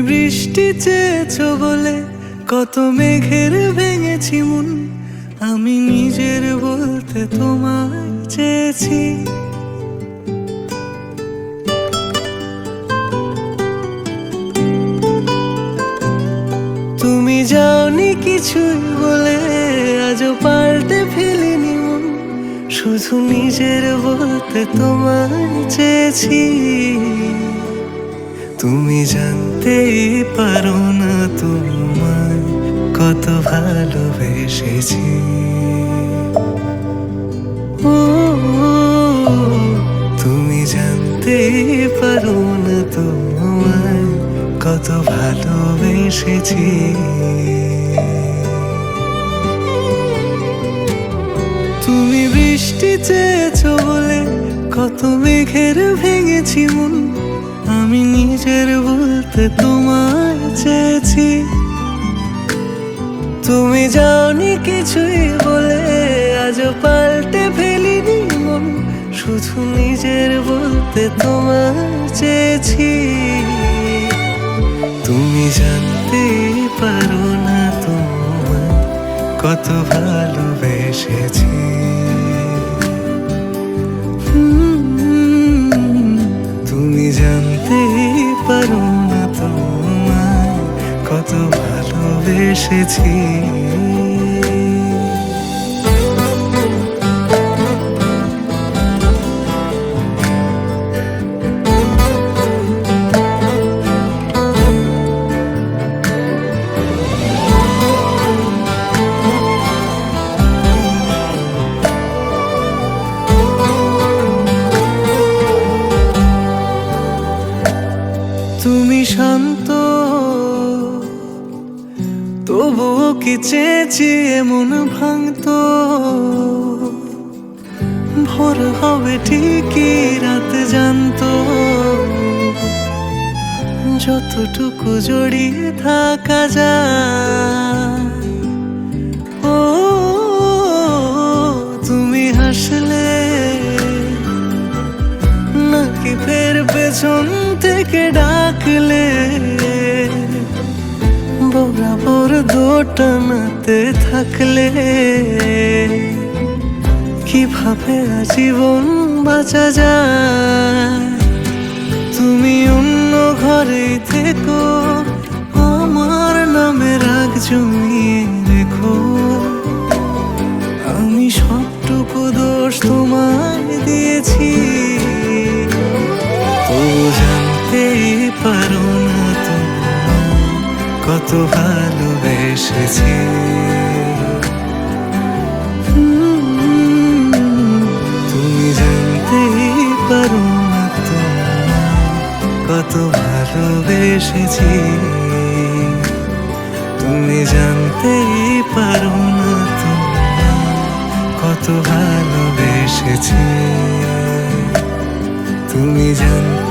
বৃষ্টি চেয়েছো বলে কত মেঘের ভেঙেছি মন, আমি নিজের বলতে তোমায় চেয়েছি। তুমি যাওনি কিছুই বলে আজও পাল্টে ফেলিনি মন, শুধু নিজের বলতে তোমায় চেয়েছি। তুমি জানতেই পারো না তোমায় কত ভালোবেসেছি। ও তুমি জানতেই পারো না তোমায় কত ভালোবেসেছি। তুমি বৃষ্টি চেয়েছো বলে কত মেঘের ভেঙেছি মন, আমি নিজের বলতে তোমায় চেয়েছি। তুমি যাওনি কিছুই বলে আজও পাল্টে ফেলিনি মন, শুধু নিজের বলতে তোমায় চেয়েছি। তুমি জানতে পারো না তোমায় কত ভালোবেসেছি। তুমি জানতে পারো না তোমায় কত ভালোবেসেছি। তুমি শান্ত তবুও কি চেয়েছি এমন ভাঙতো, ভোর হবে ঠিকই রাত জানতো, যতটুকু জড়িয়ে থাকা যায়। ও তুমি হাসলে নাকি ফের পেছন থেকে ডাকলে, বরাবর দোটানাতে থাকলে কিভাবে আজীবন বাঁচা যায়। তুমি অন্য ঘরে থেকো, আমার নামে রাগ জমিয়ে রেখো, আমি সবটুকু দোষ তোমায় দিয়েছি। তো জানতেই পারো না তোমায় কত ভালোবেসেছি। তুমি জানতেই পারো না তোমায় কত ভালোবেসেছি। তুমি জানতেই পারো না তোমায় কত ভালোবেসেছি। তুমি জানতে